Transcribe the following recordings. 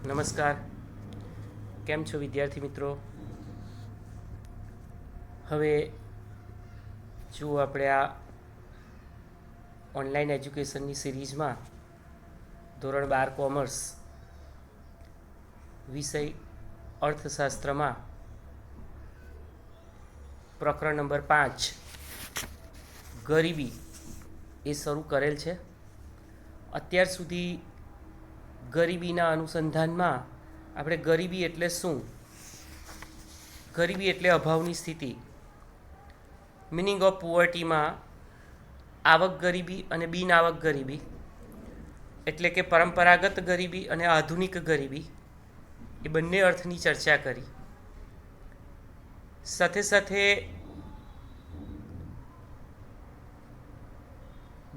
નમસ્કાર. કેમ છો વિદ્યાર્થી મિત્રો? હવે જુઓ, આપણે આ ઓનલાઈન એજ્યુકેશનની સિરીઝમાં ધોરણ 12 કોમર્સ વિષય અર્થશાસ્ત્રમાં પ્રકરણ નંબર 5 ગરીબી એ શરૂ કરેલ છે. અત્યાર સુધી ગરીબીના અનુસંધાનમાં આપણે ગરીબી એટલે શું, ગરીબી એટલે અભાવની સ્થિતિ, મિનિંગ ઓફ પુઅર્ટીમાં આવક ગરીબી અને બિન આવક ગરીબી, એટલે કે પરંપરાગત ગરીબી અને આધુનિક ગરીબી, એ બંને અર્થની ચર્ચા કરી. સાથે સાથે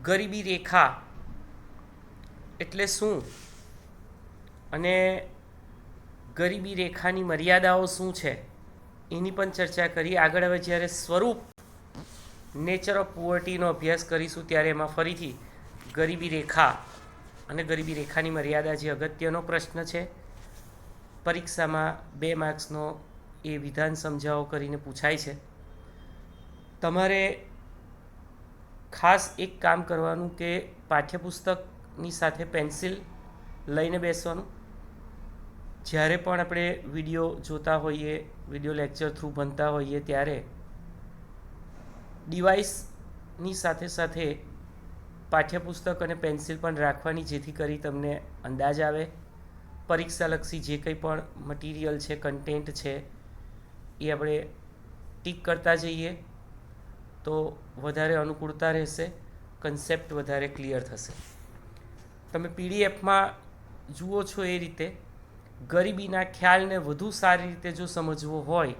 ગરીબી રેખા એટલે શું અને ગરીબી રેખાની મર્યાદાઓ શું છે એની પણ ચર્ચા કરી. આગળ હવે જ્યારે સ્વરૂપ નેચર ઓફ પુઅર્ટીનો અભ્યાસ કરીશું ત્યારે એમાં ફરીથી ગરીબી રેખા અને ગરીબી રેખાની મર્યાદા જે અગત્યનો પ્રશ્ન છે, પરીક્ષામાં 2 માર્ક્સનો એ વિધાન સમજાવો કરીને પૂછાય છે. તમારે ખાસ એક કામ કરવાનું કે પાઠ્યપુસ્તકની સાથે પેન્સિલ લઈને બેસવાનું. જ્યારે પણ આપણે વિડીયો જોતા હોઈએ, વિડીયો લેક્ચર થ્રુ ભણતા હોઈએ, ત્યારે ડિવાઇસની સાથે સાથે પાઠ્યપુસ્તક અને પેન્સિલ પણ રાખવાની, જેથી કરી તમને અંદાજ આવે. પરીક્ષાલક્ષી જે કંઈ પણ મટીરિયલ છે, કન્ટેન્ટ છે, એ આપણે ટીક કરતા જઈએ તો વધારે અનુકૂળતા રહેશે, કન્સેપ્ટ વધારે ક્લિયર થશે. તમે પીડીએફમાં જુઓ છો એ રીતે ગરીબીના ખ્યાલને વધુ સારી રીતે જો સમજવો હોય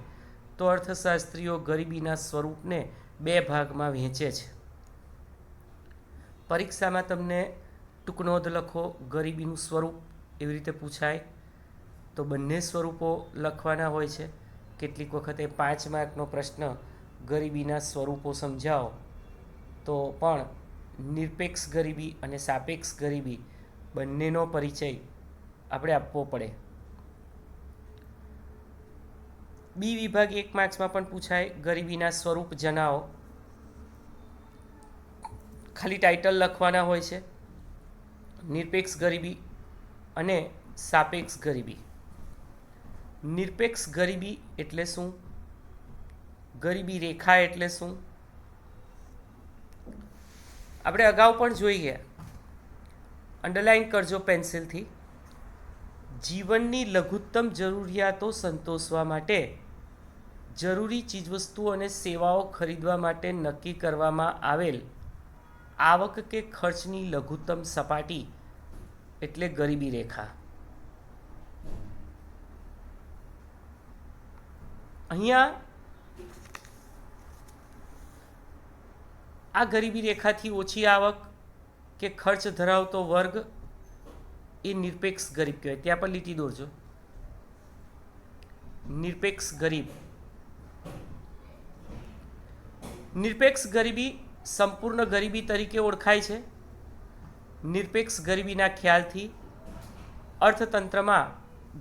તો અર્થશાસ્ત્રીઓ ગરીબીના સ્વરૂપને 2 ભાગમાં વહેંચે છે. પરીક્ષામાં તમને ટૂંકનોંધ લખો, ગરીબીનું સ્વરૂપ એવી રીતે પૂછાય તો બંને સ્વરૂપો લખવાના હોય છે. કેટલીક વખતે 5 માર્કનો પ્રશ્ન ગરીબીના સ્વરૂપો સમજાવો તો પણ નિરપેક્ષ ગરીબી અને સાપેક્ષ ગરીબી બંનેનો પરિચય આપણે આપવો પડે. બી વિભાગ 1 માર્ક્સમાં પણ પૂછાય, ગરીબીના સ્વરૂપ જણાવો. ખાલી ટાઇટલ લખવાના હોય છે, નિરપેક્ષ ગરીબી અને સાપેક્ષ ગરીબી. નિરપેક્ષ ગરીબી એટલે શું, ગરીબી રેખા એટલે શું, આપણે અગાઉ પણ જોઈ ગયા. અંડરલાઇન કરજો પેન્સિલથી. જીવનની લઘુત્તમ જરૂરિયાતો સંતોષવા માટે જરૂરી ચીજવસ્તુઓ અને સેવાઓ ખરીદવા માટે નક્કી કરવામાં આવેલ આવક કે ખર્ચની લઘુત્તમ સપાટી એટલે ગરીબી રેખા. અહીંયા આ ગરીબી રેખાથી ઓછી આવક કે ખર્ચ ધરાવતો વર્ગ એ નિરપેક્ષ ગરીબ કહેવાય. ત્યાં પર લીટી દોરજો. નિરપેક્ષ ગરીબ. નિરપેક્ષ ગરીબી સંપૂર્ણ ગરીબી તરીકે ઓળખાય છે. નિરપેક્ષ ગરીબીના ખ્યાલથી અર્થતંત્રમાં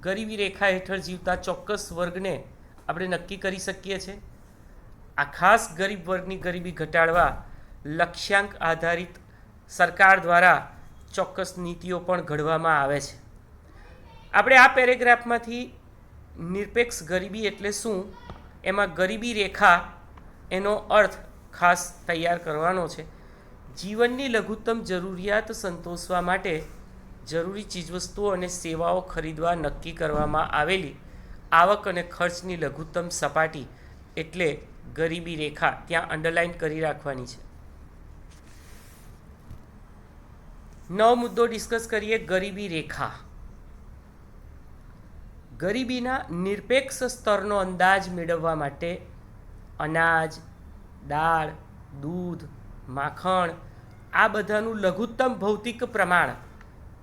ગરીબી રેખા હેઠળ જીવતા ચોક્કસ વર્ગને આપણે નક્કી કરી શકીએ છીએ. આ ખાસ ગરીબ વર્ગની ગરીબી ઘટાડવા લક્ષ્યાંક આધારિત સરકાર દ્વારા ચોક્કસ નીતિઓ પણ ઘડવામાં આવે છે. આપણે આ પેરેગ્રાફમાંથી નિરપેક્ષ ગરીબી એટલે શું, એમાં ગરીબી રેખા એનો અર્થ ખાસ તૈયાર કરવાનો છે. જીવનની લઘુત્તમ જરૂરિયાત સંતોષવા માટે જરૂરી ચીજવસ્તુઓ અને સેવાઓ ખરીદવા નક્કી કરવામાં આવેલી આવક અને ખર્ચની લઘુત્તમ સપાટી એટલે ગરીબી રેખા. ત્યાં અંડરલાઇન કરી રાખવાની છે. નવો મુદ્દો ડિસ્કસ કરીએ, ગરીબી રેખા. ગરીબીના નિરપેક્ષ સ્તરનો અંદાજ મેળવવા માટે અનાજ, દાળ, દૂધ, માખણ આ બધાનું લઘુત્તમ ભૌતિક પ્રમાણ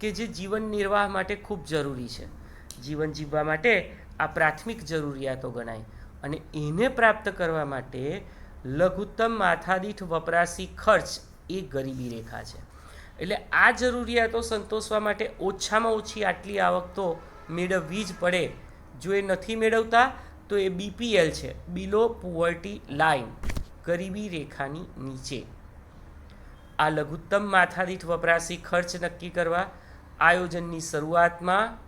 કે જે જીવન નિર્વાહ માટે ખૂબ જરૂરી છે, જીવન જીવવા માટે આ પ્રાથમિક જરૂરિયાતો ગણાય, અને એને પ્રાપ્ત કરવા માટે લઘુત્તમ માથાદીઠ વપરાશી ખર્ચ એ ગરીબી રેખા છે. એટલે આ જરૂરિયાતો સંતોષવા માટે ઓછામાં ઓછી આટલી આવક તો મેળવવી જ પડે. જો એ નથી મેળવતા તો એ BPL છે, બિલો પુઅર્ટી લાઇન, ગરીબી રેખાની નીચે. આ લઘુત્તમ માથાદીઠ વપરાશી ખર્ચ નક્કી કરવા આયોજનની શરૂઆતમાં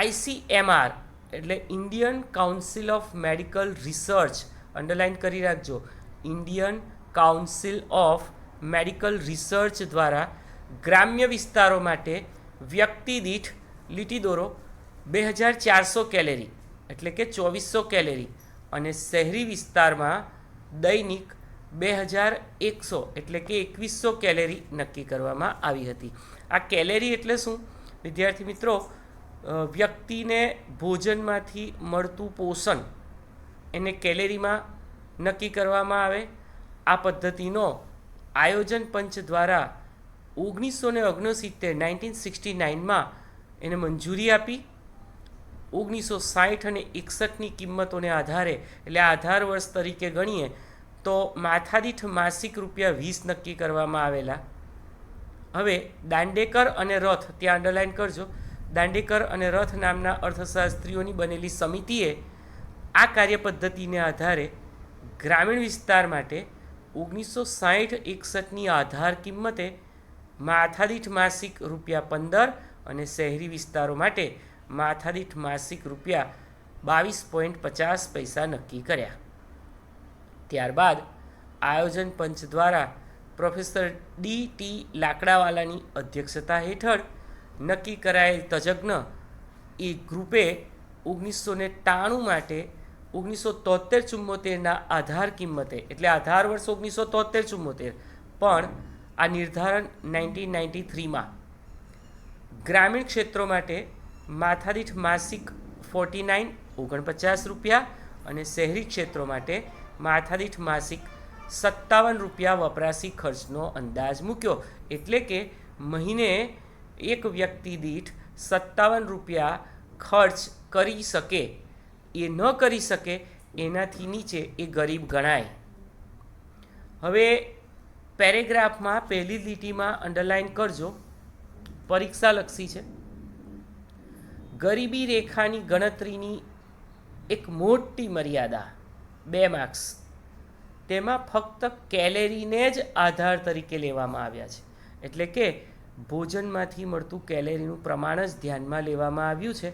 ICMR એટલે Indian council of medical research, underline કરી રાખજો, Indian council of medical research દ્વારા ગ્રામ્ય વિસ્તારો માટે વ્યક્તિ દીઠ લીટી દોરો 2400 કેલેરી એટલે કે 2400 કેલેરી અને શહેરી વિસ્તારમાં દૈનિક 2100 એટલે કે 2100 કેલેરી નક્કી કરવામાં આવી હતી. આ કેલેરી એટલે શું વિદ્યાર્થી મિત્રો? વ્યક્તિને ભોજનમાંથી મળતું પોષણ એને કેલેરીમાં નક્કી કરવામાં આવે. આ પદ્ધતિનો આયોજન પંચ દ્વારા 1969માં એને મંજૂરી આપી. 1960 અને 61ની કિંમતોને આધારે, એટલે આધાર વર્ષ તરીકે ગણીએ તો માથાદીઠ માસિક ₹20 નક્કી કરવામાં આવેલા. હવે દાંડેકર અને રથ, ત્યાં અંડરલાઇન કરજો, દાંડેકર અને રથ નામના અર્થશાસ્ત્રીઓની બનેલી સમિતિએ આ કાર્યપદ્ધતિને આધારે ગ્રામીણ વિસ્તાર માટે 1960-61ની આધાર કિંમતે માથાદીઠ માસિક ₹15 અને શહેરી વિસ્તારો માટે માથાદીઠ માસિક ₹22.50 નક્કી કર્યા. ત્યારબાદ આયોજન પંચ દ્વારા પ્રોફેસર DT લાકડાવાલાની અધ્યક્ષતા હેઠળ નક્કી કરાયેલ તજજ્ઞ એ ગ્રુપે 1993 માટે 1973-74ના આધાર કિંમતે, એટલે આધાર વર્ષ 1973-74, પણ આ નિર્ધારણ 1993માં ગ્રામીણ ક્ષેત્રો માટે માથાદીઠ માસિક ₹49 અને શહેરી ક્ષેત્રો માટે માથાદીઠ માસિક ₹57 વપરાશી ખર્ચનો અંદાજ મૂક્યો. એટલે કે મહિને એક વ્યક્તિ દીઠ ₹57 ખર્ચ કરી શકે, એ ન કરી શકે એનાથી નીચે એ ગરીબ ગણાય. હવે પેરેગ્રાફમાં પહેલી લીટીમાં અંડરલાઇન કરજો, પરીક્ષાલક્ષી છે. ગરીબી રેખાની ગણતરીની એક મોટી મર્યાદા 2 માર્ક્સ, તેમાં ફક્ત કેલેરીને જ આધાર તરીકે લેવામાં આવ્યા છે. એટલે કે ભોજનમાંથી મળતું કેલેરીનું પ્રમાણ જ ધ્યાનમાં લેવામાં આવ્યું છે.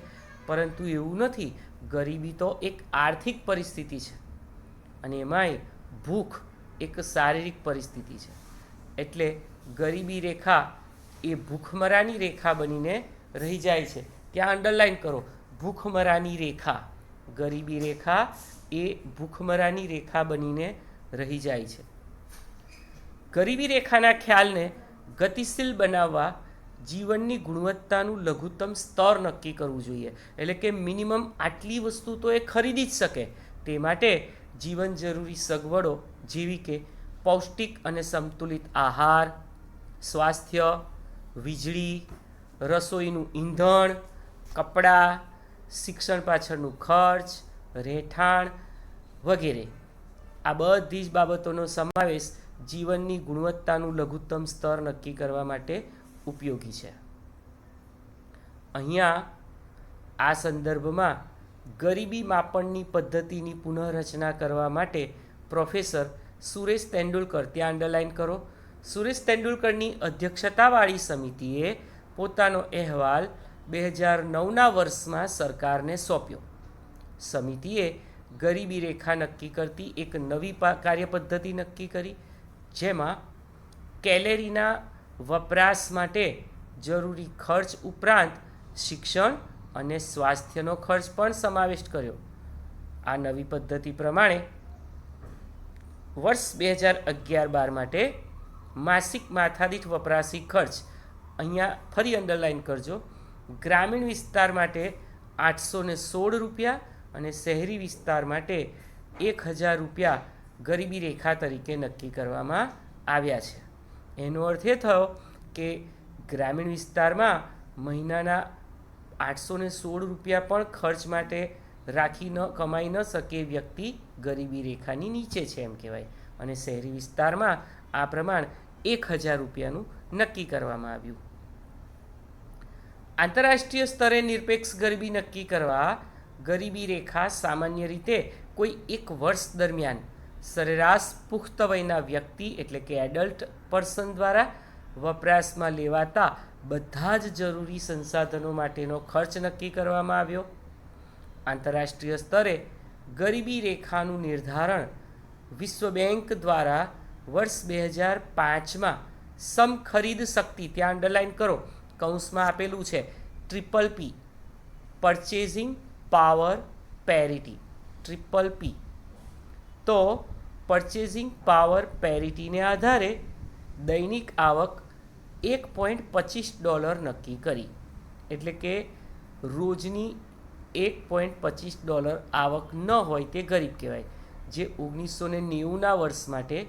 પરંતુ એવું નથી, ગરીબી તો એક આર્થિક પરિસ્થિતિ છે અને એમાંય ભૂખ એક શારીરિક પરિસ્થિતિ છે. એટલે ગરીબી રેખા એ ભૂખમરાની રેખા બનીને રહી જાય છે. ત્યાં અંડરલાઇન કરો, ભૂખમરાની રેખા. ગરીબી રેખા એ ભૂખમરાની રેખા બનીને રહી જાય છે. ગરીબી રેખાના ખ્યાલને ગતિશીલ બનાવવા જીવનની ગુણવત્તાનું લઘુત્તમ સ્તર નક્કી કરવું જોઈએ. એટલે કે મિનિમમ આટલી વસ્તુ તો એ ખરીદી જ શકે. તે માટે જીવન જરૂરી સગવડો જેવી કે પૌષ્ટિક અને સંતુલિત આહાર, સ્વાસ્થ્ય, વીજળી, રસોઈનું ઈંધણ, કપડાં, શિક્ષણ પાછળનું ખર્ચ, રહેઠાણ વગેરે, આ બધી જ બાબતોનો સમાવેશ જીવનની ગુણવત્તાનું લઘુત્તમ સ્તર નક્કી કરવા માટે ઉપયોગી છે. અહીંયા આ સંદર્ભમાં ગરીબી માપનની પદ્ધતિની પુનઃરચના કરવા માટે પ્રોફેસર સુરેશ તેંડુલકર, ત્યાં અંડરલાઇન કરો, સુરેશ તેંડુલકરની અધ્યક્ષતાવાળી સમિતિએ પોતાનો અહેવાલ 2009ના વર્ષમાં સરકારને સોંપ્યો. સમિતિએ ગરીબી રેખા નક્કી કરતી એક નવી કાર્યપદ્ધતિ નક્કી કરી, જેમાં કેલેરીના વપરાશ માટે જરૂરી ખર્ચ ઉપરાંત શિક્ષણ અને સ્વાસ્થ્યનો ખર્ચ પણ સમાવેશ કર્યો. આ નવી પદ્ધતિ પ્રમાણે વર્ષ 2011-12 માટે માસિક માથાદીઠ વપરાશી ખર્ચ, અહીંયા ફરી અંડરલાઇન કરજો, ગ્રામીણ વિસ્તાર માટે ₹816 અને શહેરી વિસ્તાર માટે ₹1000 ગરીબી રેખા તરીકે નક્કી કરવામાં આવ્યા છે. એનો અર્થ એ થયો કે ગ્રામીણ વિસ્તારમાં મહિનાના ₹816 પણ ખર્ચ માટે રાખી કમાઈ ન શકે વ્યક્તિ ગરીબી રેખાની નીચે છે એમ કહેવાય. અને શહેરી વિસ્તારમાં આ પ્રમાણ ₹1000 નક્કી કરવામાં આવ્યું. આંતરરાષ્ટ્રીય સ્તરે નિરપેક્ષ ગરીબી નક્કી કરવા ગરીબી રેખા સામાન્ય રીતે કોઈ એક વર્ષ દરમિયાન સરેરાશ પુખ્ત વયના વ્યક્તિ એટલે કે એડલ્ટ પર્સન દ્વારા વપરાશમાં લેવાતા બધા જ જરૂરી સંસાધનો માટેનો ખર્ચ નક્કી કરવામાં આવ્યો. આંતરરાષ્ટ્રીય સ્તરે ગરીબી રેખાનું નિર્ધારણ વિશ્વ બેંક દ્વારા વર્ષ 2005માં સમખરીદ શક્તિ, ત્યાં અંડરલાઇન કરો, કૌંસમાં આપેલું છે PPP, purchasing power parity, PPP. તો પરચેઝિંગ પાવર પેરિટીને આધારે દૈનિક આવક $1.25 નક્કી કરી. એટલે કે રોજની $1.25 આવક ન હોય તે ગરીબ કહેવાય, જે 1990ના વર્ષ માટે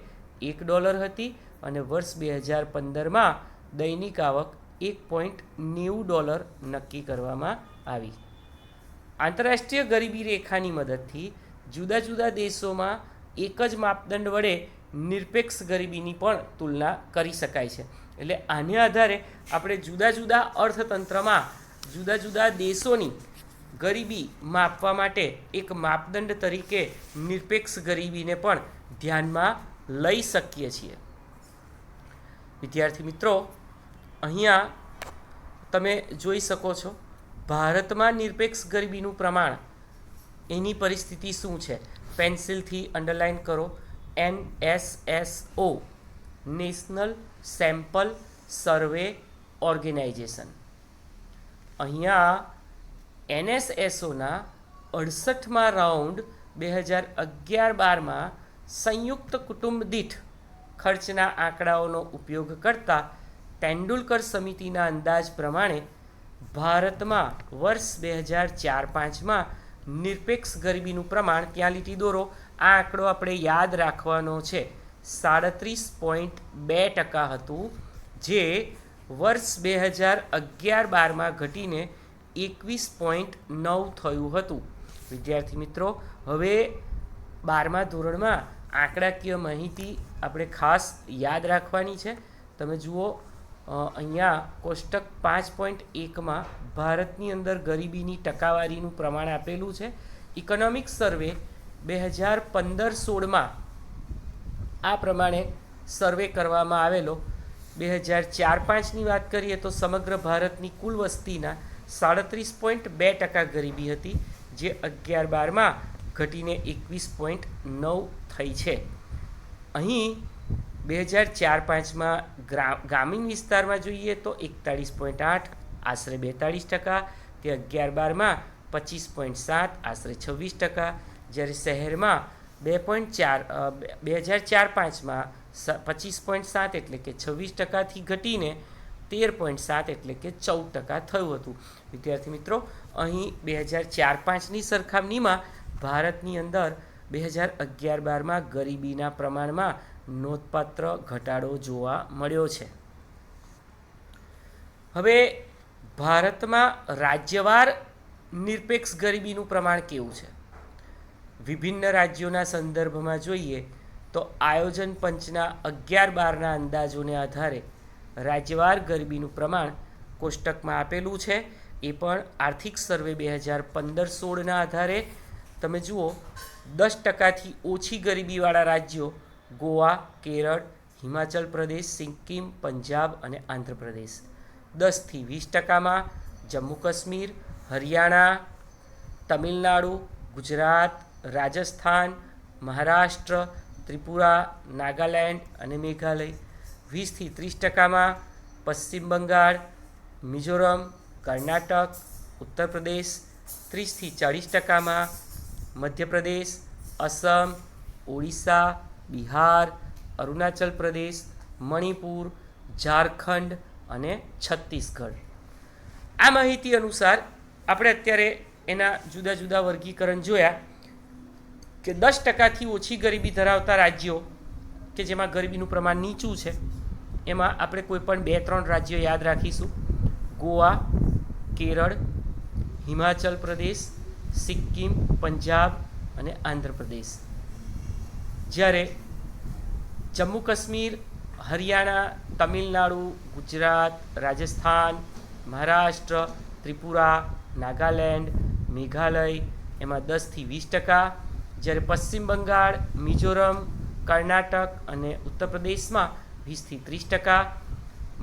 $1 હતી અને વર્ષ 2015માં દૈનિક આવક $1.90 નક્કી કરવામાં આવી. આંતરરાષ્ટ્રીય ગરીબી રેખાની મદદથી જુદા જુદા દેશોમાં એક જ માપદંડ વડે નિરપેક્ષ ગરીબીની પણ તુલના કરી શકાય છે. એટલે આને આધારે આપણે જુદા જુદા અર્થતંત્રમાં જુદા જુદા દેશોની ગરીબી માપવા માટે એક માપદંડ તરીકે નિરપેક્ષ ગરીબીને પણ ધ્યાનમાં લઈ શકીએ છીએ. વિદ્યાર્થી મિત્રો, અહીંયા તમે જોઈ શકો છો ભારતમાં નિરપેક્ષ ગરીબીનું પ્રમાણ, એની પરિસ્થિતિ શું છે. પેન્સિલથી અંડરલાઇન કરો NSSO, નેશનલ સેમ્પલ સર્વે ઓર્ગેનાઇઝેશન. અહીંયા NSSOના 68મા રાઉન્ડ 2011-12માં સંયુક્ત કુટુંબ દીઠ ખર્ચના આંકડાઓનો ઉપયોગ કરતા તેંડુલકર સમિતિના અંદાજ પ્રમાણે ભારતમાં વર્ષ 2004-05માં નિરપેક્ષ ગરીબીનું પ્રમાણ, ત્યાં લીટી દોરો, આ આંકડો આપણે યાદ રાખવાનો છે, 37.2% હતું, જે વર્ષ 2011-12માં ઘટીને 21.9 થયું હતું. વિદ્યાર્થી મિત્રો, હવે 12મા ધોરણમાં આંકડાકીય માહિતી આપણે ખાસ યાદ રાખવાની છે. તમે જુઓ, અહીંયા કોષ્ટક 5.1માં ભારતની અંદર ગરીબીની ટકાવારીનું પ્રમાણ આપેલું છે. ઇકોનોમિક સર્વે 2015-16માં આ પ્રમાણે સર્વે કરવામાં આવેલો. 2004-05ની વાત કરીએ તો સમગ્ર ભારતની કુલ વસ્તીના 37.2% ગરીબી હતી, જે 11-12માં ઘટીને 21.9 થઈ છે. અહીં 2004-05માં ગ્રામીણ વિસ્તારમાં જોઈએ તો 41.8, આશરે 42%, તે 11-12માં 25.7, આશરે 26%, જ્યારે શહેરમાં 2004-05માં 25.7 એટલે કે 26%થી ઘટીને 13.7 એટલે કે 14% થયું હતું. વિદ્યાર્થી મિત્રો, અહીં 2004-05ની સરખામણીમાં ભારતની અંદર 2011-12માં ગરીબીના પ્રમાણમાં નોંધપાત્ર ઘટાડો જોવા મળ્યો છે. હવે ભારતમાં રાજ્યવાર નિરપેક્ષ ગરીબીનું પ્રમાણ કેવું છે? વિભિન્ન રાજ્યોના સંદર્ભમાં જોઈએ તો આયોજન પંચના 11-12ના અંદાજોને આધારે રાજ્યવાર ગરીબીનું પ્રમાણ કોષ્ટકમાં આપેલું છે. એ પણ આર્થિક સર્વે 2015-16ના આધારે તમે જુઓ, 10%થી ઓછી ગરીબીવાળા રાજ્યો ગોવા, કેરળ, હિમાચલ પ્રદેશ, સિક્કિમ, પંજાબ અને આંધ્રપ્રદેશ. 10થી 20%માં જમ્મુ કાશ્મીર, હરિયાણા, તમિલનાડુ, ગુજરાત, રાજસ્થાન, મહારાષ્ટ્ર, ત્રિપુરા, નાગાલેન્ડ અને મેઘાલય. 20થી 30%માં પશ્ચિમ બંગાળ, મિઝોરમ, કર્ણાટક, ઉત્તર પ્રદેશ. 30થી 40%માં મધ્યપ્રદેશ, અસમ, ઓડિશા, બિહાર, અરુણાચલ પ્રદેશ, મણિપુર, ઝારખંડ અને છત્તીસગઢ. આ માહિતી અનુસાર આપણે અત્યારે એના જુદા જુદા વર્ગીકરણ જોયા કે 10%થી ઓછી ગરીબી ધરાવતા રાજ્યો કે જેમાં ગરીબીનું પ્રમાણ નીચું છે, એમાં આપણે કોઈ પણ 2-3 રાજ્યો યાદ રાખીશું: ગોવા, કેરળ, હિમાચલ પ્રદેશ, સિક્કિમ, પંજાબ અને આંધ્રપ્રદેશ. જ્યારે જમ્મુ કાશ્મીર, હરિયાણા, તમિલનાડુ, ગુજરાત, રાજસ્થાન, મહારાષ્ટ્ર, ત્રિપુરા, નાગાલેન્ડ, મેઘાલય એમાં 10થી 20%, જ્યારે પશ્ચિમ બંગાળ, મિઝોરમ, કર્ણાટક અને ઉત્તર પ્રદેશમાં 20થી 30%,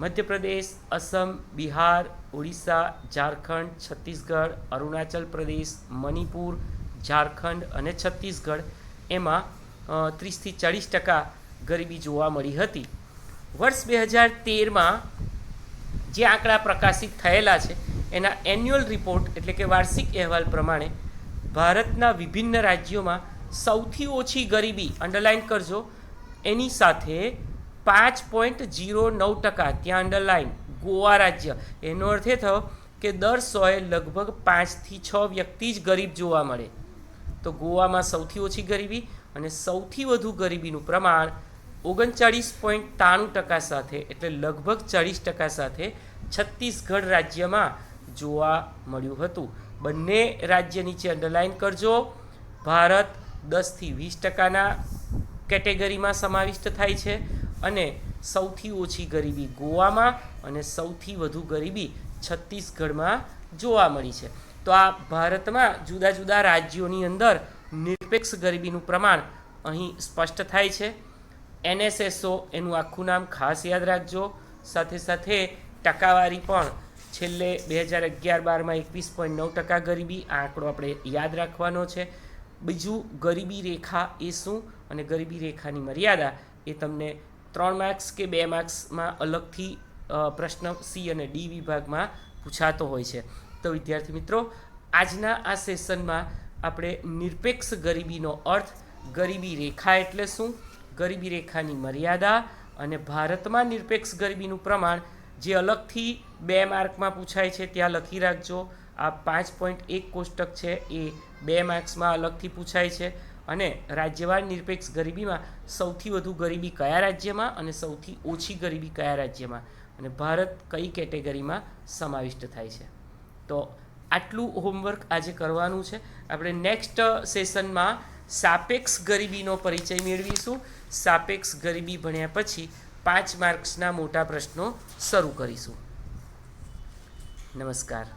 મધ્યપ્રદેશ, અસમ, બિહાર, ઓડિશા, ઝારખંડ, છત્તીસગઢ, અરુણાચલ પ્રદેશ, મણિપુર, ઝારખંડ અને છત્તીસગઢ એમાં 30થી 40% ગરીબી જોવા મળી હતી. વર્ષ 2013માં જે આંકડા પ્રકાશિત થયેલા છે એના એન્યુઅલ રિપોર્ટ એટલે કે વાર્ષિક અહેવાલ પ્રમાણે ભારતના વિભિન્ન રાજ્યોમાં સૌથી ઓછી ગરીબી, અંડરલાઇન કરજો, એની સાથે 5.09%, ત્યાં અંડરલાઇન, ગોવા રાજ્ય. એનો અર્થ એ થયો કે દર 100એ લગભગ 5થી 6 વ્યક્તિ જ ગરીબ જોવા મળે. તો ગોવામાં સૌથી ઓછી ગરીબી અને સૌથી વધુ ગરીબીનું પ્રમાણ 39.93% સાથે એટલે લગભગ 40% સાથે છત્તીસગઢ રાજ્યમાં જોવા મળ્યું હતું. બંને રાજ્ય નીચે અંડરલાઇન કરજો. ભારત 10થી 20%ના કેટેગરીમાં સમાવિષ્ટ થાય છે અને સૌથી ઓછી ગરીબી ગોવામાં અને સૌથી વધુ ગરીબી છત્તીસગઢમાં જોવા મળી છે. તો આ ભારતમાં જુદા જુદા રાજ્યોની અંદર નિરપેક્ષ ગરીબીનું પ્રમાણ અહીં સ્પષ્ટ થાય છે. NSSO એનું આખું નામ ખાસ યાદ રાખજો. સાથે સાથે ટકાવારી પણ છેલ્લે 2011-12માં 21.9% ગરીબી, આ આંકડો આપણે યાદ રાખવાનો છે. બીજું, ગરીબી રેખા એ શું અને ગરીબી રેખાની મર્યાદા એ તમને 3 માર્ક્સ કે 2 માર્ક્સમાં અલગથી પ્રશ્ન C અને D વિભાગમાં પૂછાતો હોય છે. તો વિદ્યાર્થી મિત્રો, આજના આ સેશનમાં આપણે નિરપેક્ષ ગરીબીનો અર્થ, ગરીબી રેખા એટલે શું, ગરીબી રેખાની મર્યાદા અને ભારતમાં નિરપેક્ષ ગરીબીનું પ્રમાણ જે અલગથી 2 માર્કમાં પૂછાય છે ત્યાં લખી રાખજો. આ 5.1 કોષ્ટક છે એ 2 માર્ક્સમાં અલગથી પૂછાય છે. અને રાજ્યવાર નિરપેક્ષ ગરીબીમાં સૌથી વધુ ગરીબી કયા રાજ્યમાં અને સૌથી ઓછી ગરીબી કયા રાજ્યમાં અને ભારત કઈ કેટેગરીમાં સમાવિષ્ટ થાય છે. તો આટલું હોમવર્ક આજે કરવાનું છે. આપણે નેક્સ્ટ સેશનમાં સાપેક્ષ ગરીબીનો પરિચય મેળવીશું. સાપેક્ષ ગરીબી ભણ્યા પછી 5 માર્ક્સના મોટા પ્રશ્નો શરૂ કરીશું. નમસ્કાર.